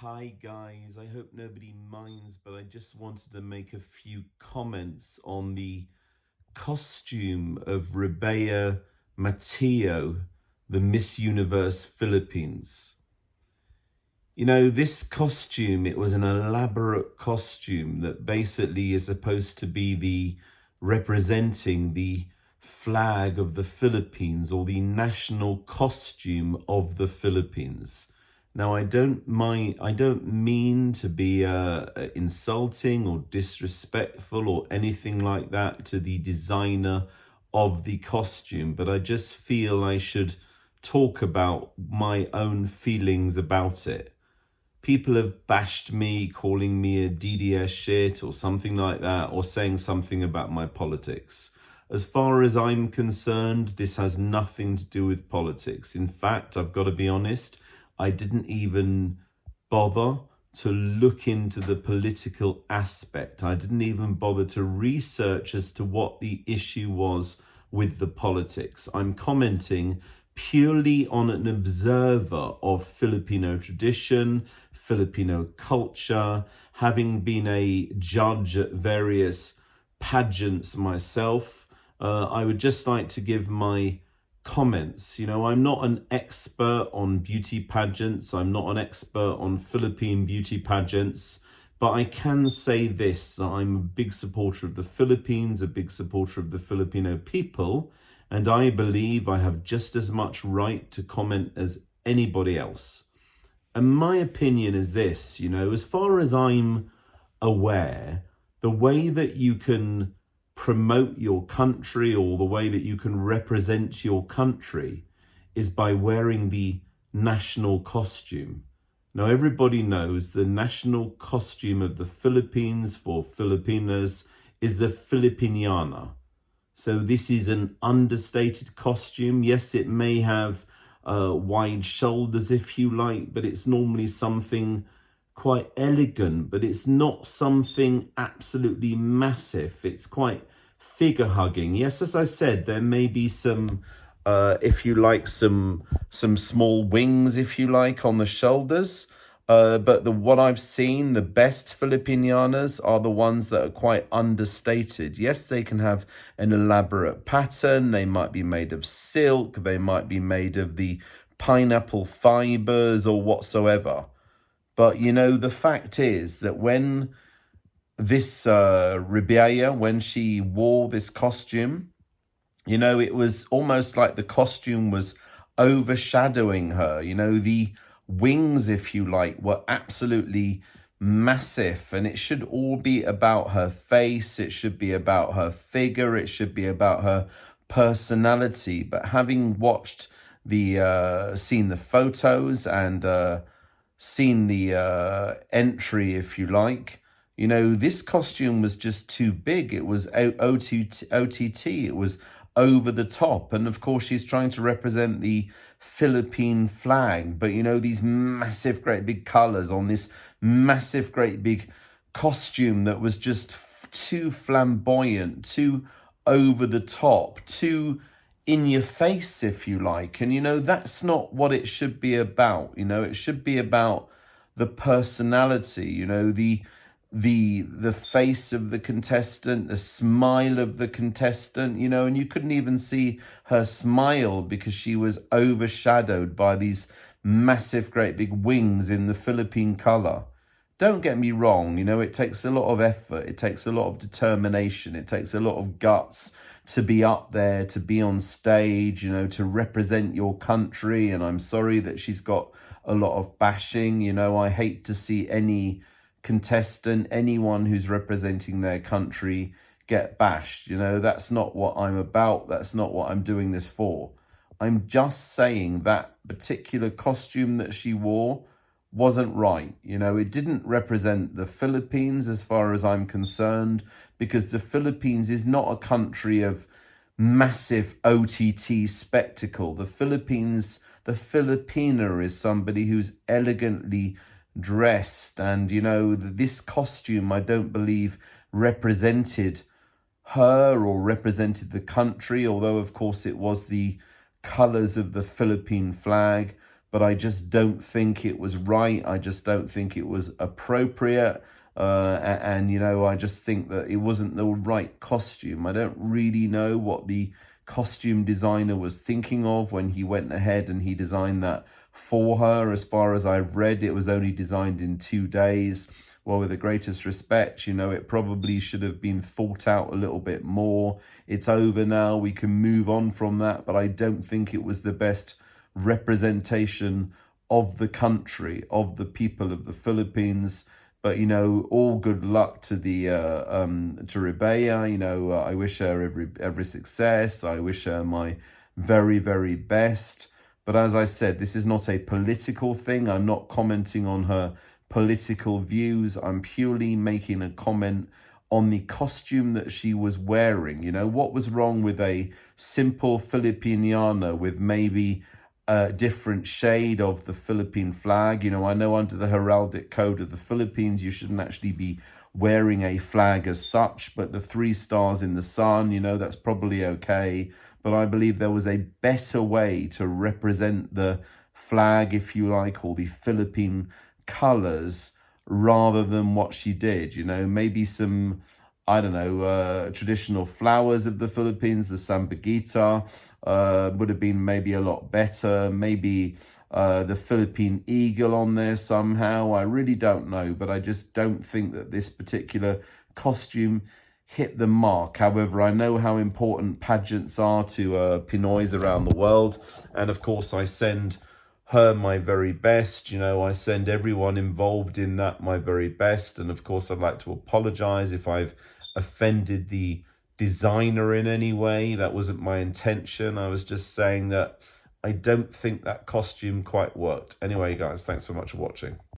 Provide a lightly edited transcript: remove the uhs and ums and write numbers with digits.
Hi guys, I hope nobody minds, but I just wanted to make a few comments on the costume of RABIYA MATEO, the Miss Universe Philippines. You know, this costume, it was an elaborate costume that basically is supposed to be the representing the flag of the Philippines or the national costume of the Philippines. Now, I don't mean to be insulting or disrespectful or anything like that to the designer of the costume, but I just feel I should talk about my own feelings about it. People have bashed me, calling me a DDS shit or something like that, or saying something about my politics. As far as I'm concerned, this has nothing to do with politics. In fact, I've got to be honest, I didn't even bother to look into the political aspect. I didn't even bother to research as to what the issue was with the politics. I'm commenting purely on an observer of Filipino tradition, Filipino culture, having been a judge at various pageants myself. I would just like to give my comments. You know, I'm not an expert on beauty pageants. I'm not an expert on Philippine beauty pageants. But I can say this, that I'm a big supporter of the Philippines, a big supporter of the Filipino people, and I believe I have just as much right to comment as anybody else. And my opinion is this, you know, as far as I'm aware, the way that you can promote your country or the way that you can represent your country is by wearing the national costume. Now, everybody knows the national costume of the Philippines for Filipinas is the Filipiniana. So this is an understated costume. Yes, it may have wide shoulders, if you like, but it's normally something quite elegant, but it's not something absolutely massive. It's quite figure hugging. Yes, as I said, there may be some, if you like, some small wings, if you like, on the shoulders. But what I've seen, the best Filipinianas are the ones that are quite understated. Yes, they can have an elaborate pattern. They might be made of silk. They might be made of the pineapple fibers or whatsoever. But, you know, the fact is that when this RABIYA, when she wore this costume, you know, it was almost like the costume was overshadowing her. You know, the wings, if you like, were absolutely massive, and it should all be about her face. It should be about her figure. It should be about her personality. But having watched seen the photos and seen the entry, if you like, you know, this costume was just too big. It was OTT. It was over the top. And of course, she's trying to represent the Philippine flag. But, you know, these massive, great big colors on this massive, great big costume that was just too flamboyant, too over the top, too in your face, if you like. And, you know, that's not what it should be about. You know, it should be about the personality, you know, the face of the contestant, the smile of the contestant, you know, and you couldn't even see her smile because she was overshadowed by these massive, great big wings in the Philippine color. Don't get me wrong, you know, it takes a lot of effort, it takes a lot of determination, it takes a lot of guts to be up there, to be on stage, you know, to represent your country. And I'm sorry that she's got a lot of bashing. You know, I hate to see any contestant, anyone who's representing their country get bashed. You know, that's not what I'm about. That's not what I'm doing this for. I'm just saying that particular costume that she wore wasn't right. You know, it didn't represent the Philippines as far as I'm concerned, because the Philippines is not a country of massive OTT spectacle. The Philippines, the Filipina is somebody who's elegantly dressed, and, you know, this costume, I don't believe, represented her or represented the country, although of course it was the colors of the Philippine flag. but I just don't think it was right. I just don't think it was appropriate. And, you know, I just think that it wasn't the right costume. I don't really know what the costume designer was thinking of when he went ahead and he designed that for her. As far as I've read, it was only designed in 2 days. Well, with the greatest respect, you know, it probably should have been thought out a little bit more. It's over now. We can move on from that, but I don't think it was the best representation of the country, of the people of the Philippines. But, you know, all good luck to the to RABIYA. You know, I wish her every success. I wish her my very, very best. But as I said, this is not a political thing. I'm not commenting on her political views. I'm purely making a comment on the costume that she was wearing. You know, what was wrong with a simple Filipiniana with maybe a different shade of the Philippine flag? You know, I know under the heraldic code of the Philippines, you shouldn't actually be wearing a flag as such, but the 3 stars in the sun, you know, that's probably okay. But I believe there was a better way to represent the flag, if you like, or the Philippine colors rather than what she did. You know, maybe some, I don't know, traditional flowers of the Philippines, the Sambuguita, would have been maybe a lot better. Maybe the Philippine eagle on there somehow. I really don't know, but I just don't think that this particular costume hit the mark. However, I know how important pageants are to Pinoys around the world. And of course, I send her my very best. You know, I send everyone involved in that my very best. And of course, I'd like to apologize if I've offended the designer in any way. That wasn't my intention. I was just saying that I don't think that costume quite worked. Anyway, guys, thanks so much for watching.